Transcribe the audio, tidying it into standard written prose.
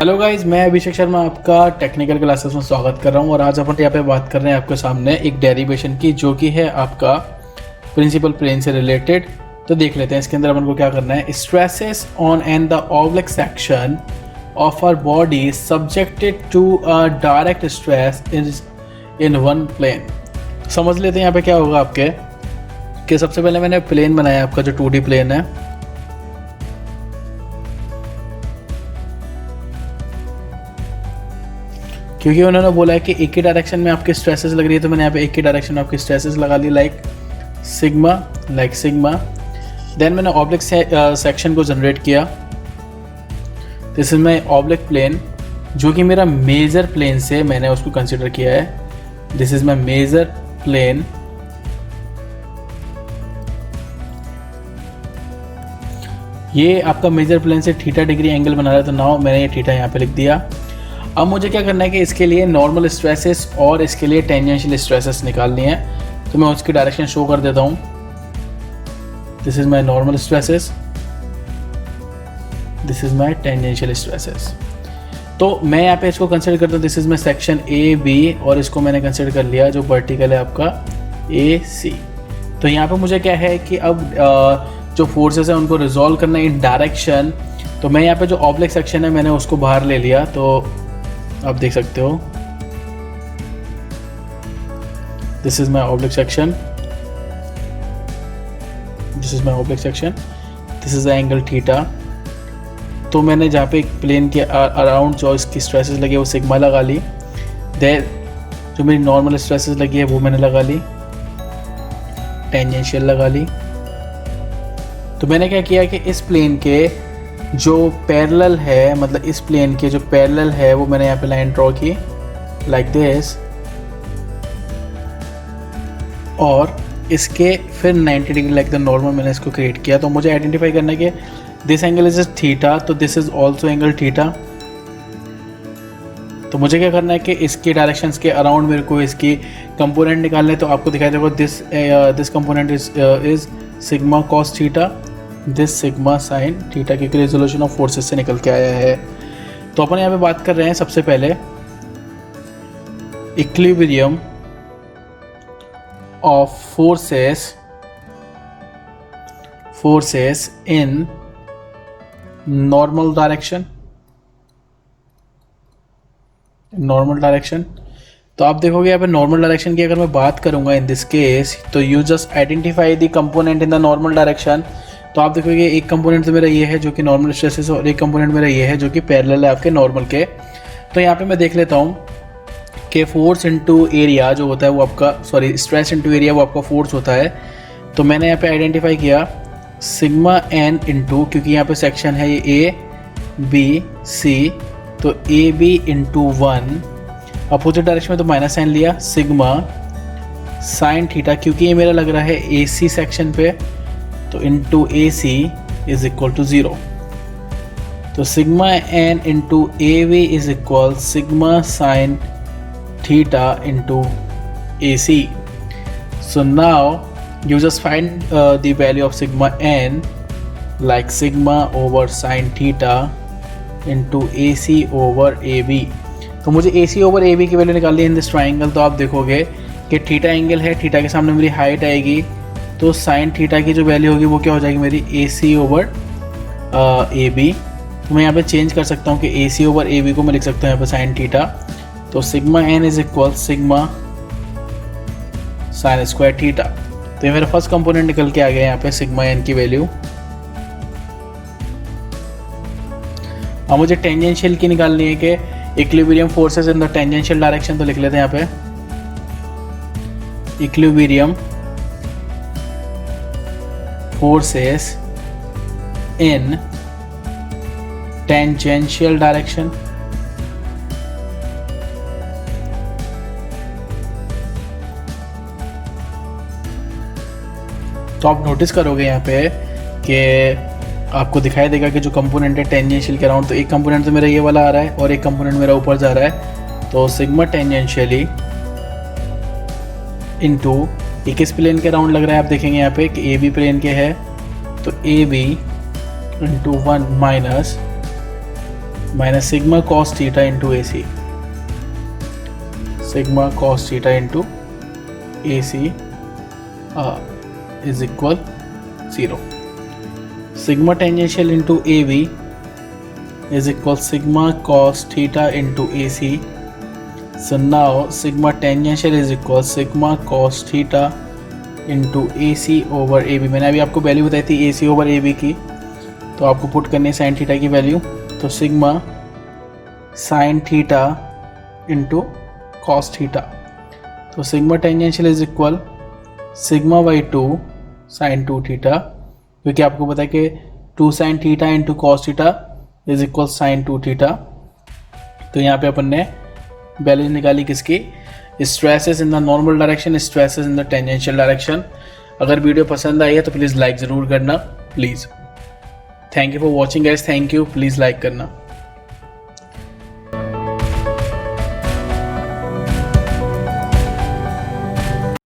Hello guys, मैं अभिषेक शर्मा आपका technical classes में स्वागत कर रहा हूं और आज अपन यहाँ पे बात कर रहे हैं आपके सामने एक डेरिवेशन की, जो कि है आपका प्रिंसिपल प्लेन से रिलेटेड। तो देख लेते हैं इसके अंदर अपन को क्या करना है। Stresses on and the oblique section of our body subjected to a direct stress in one plane. समझ लेते हैं यहाँ पे क्या होगा आपके कि सबसे पहले मैंने प्लेन बनाया, आपका जो 2D प्लेन है। क्योंकि उन्होंने बोला है कि एक ही डायरेक्शन में आपकी स्ट्रेसेस लग रही है, तो मैंने यहाँ पे एक ही डायरेक्शन में आपकी स्ट्रेसेस लगा ली, लाइक सिग्मा। देन मैंने ऑब्लिक सेक्शन को जनरेट किया। This is my oblique plane, जो कि मेरा मेजर प्लेन से मैंने उसको कंसिडर किया है। This is my major plane. ये आपका मेजर प्लेन से थीटा डिग्री एंगल बना रहा है, तो नाउ मैंने ये थीटा यहाँ पे लिख दिया। अब मुझे क्या करना है कि इसके लिए नॉर्मल स्ट्रेसेस और इसके लिए टेंजेंशियल स्ट्रेसेस निकालनी है, तो मैं उसकी डायरेक्शन शो कर देता हूँ। This is my normal stresses, this is my tangential stresses. तो मैं यहाँ पे इसको कंसिडर करता हूँ, this is my section A B, और इसको मैंने कंसिडर कर लिया जो वर्टिकल है आपका ए सी। तो यहाँ पे मुझे क्या है कि अब जो फोर्सेस है उनको रिजॉल्व करना इन डायरेक्शन। तो मैं यहाँ पे जो ऑब्लिक सेक्शन है मैंने उसको बाहर ले लिया, तो आप देख सकते हो this is my oblique section, this is my oblique section, this is the angle theta. तो मैंने जहाँ पे प्लेन के अराउंड जो इसकी स्ट्रेसेस लगी है वो सिग्मा लगा ली। देन जो मेरी नॉर्मल स्ट्रेसेस लगी है वो मैंने लगा ली, टेंजेंशियल लगा ली। तो मैंने क्या किया कि इस प्लेन के जो पैरेलल है, मतलब इस प्लेन के जो पैरेलल है वो मैंने यहाँ पे लाइन ड्रॉ की लाइक दिस, और इसके फिर 90 डिग्री लाइक द नॉर्मल मैंने इसको क्रिएट किया। तो मुझे आइडेंटिफाई करना है कि दिस एंगल इज थीटा, तो this is also angle theta. तो मुझे क्या करना है कि इसकी डायरेक्शंस के अराउंड मेरे को इसकी कंपोनेंट निकालने। तो आपको दिखाई देगा this component is sigma cos theta, this sigma sine theta, क्योंकि रेजोल्यूशन ऑफ फोर्सेस से निकल के आया है। तो अपन यहाँ पे बात कर रहे हैं सबसे पहले equilibrium of forces in normal direction. तो आप देखोगे यहाँ पे नॉर्मल डायरेक्शन की अगर मैं बात करूंगा इन दिस केस, तो you just identify the component in the normal direction. तो आप देखोगे एक कंपोनेंट तो मेरा ये है जो कि नॉर्मल स्ट्रेसेस है, और एक कंपोनेंट मेरा ये है जो कि पैरेलल है आपके नॉर्मल के। तो यहाँ पे मैं देख लेता हूँ कि फोर्स इनटू एरिया जो होता है वो आपका, सॉरी स्ट्रेस इनटू एरिया वो आपका फोर्स होता है। तो मैंने यहाँ पे आइडेंटिफाई किया सिग्मा एन इंटू, क्योंकि यहाँ पे सेक्शन है ये ए बी सी, तो A B into 1, opposite direction में तो माइनस साइन लिया, सिग्मा साइन थीटा, क्योंकि ये मेरा लग रहा है ए सी सेक्शन पे, तो into A C is equal to 0। तो sigma N into A V is equal sigma sine theta into A C. So now you just find the value of sigma n like sigma over sin theta into AC over AB। तो मुझे AC over AB की value निकालनी है in this triangle. तो आप देखोगे कि theta angle है, थीटा के सामने मेरी हाइट आएगी, तो साइन थीटा की जो वैल्यू होगी वो क्या हो जाएगी मेरी AC over AB। तो मैं यहाँ पे चेंज कर सकता हूँ कि AC over AB को मैं लिख सकता हूँ यहाँ पे साइन थीटा। तो sigma n is equal sigma sine square theta. तो ये मेरा फर्स्ट कंपोनेंट निकल के आ गया यहाँ पे सिग्मा एन की वैल्यू। अब मुझे टेंजेंशियल की निकालनी है कि equilibrium forces in the tangential direction. तो लिख लेते हैं यहाँ पे equilibrium forces in tangential direction. तो आप नोटिस करोगे यहाँ पे कि आपको दिखाई देगा कि जो कंपोनेंट है टेंजेंशियल के अराउंड, तो एक कंपोनेंट तो मेरा ये वाला आ रहा है और एक कंपोनेंट मेरा ऊपर जा रहा है। तो सिग्मा टेंजेंशियली इनटू ये किस प्लेन के अराउंड लग रहा है, आप देखेंगे यहाँ पे कि ए बी प्लेन के है, तो A B into 1 minus minus sigma cos theta into A C, sigma cos theta into A C is equal 0. Sigma tangential into AV is equal sigma cos theta into AC. So now sigma tangential is equal sigma cos theta into AC over AB. मैंने अभी आपको value बताई थी AC over AB की, तो आपको put करनी है sin थीटा की वैल्यू. तो sigma sin theta into cos theta, तो sigma tangential is equal sigma by 2 sin 2 theta, क्योंकि आपको पता है कि 2 sin theta into cos theta is equal sin 2 theta. तो यहाँ पे अपन ने वैल्यूज निकाली किसकी, stresses in the normal direction, stresses in the tangential direction. अगर वीडियो पसंद आई है तो प्लीज़ लाइक ज़रूर करना please. Thank you for watching guys, thank you, please like करना.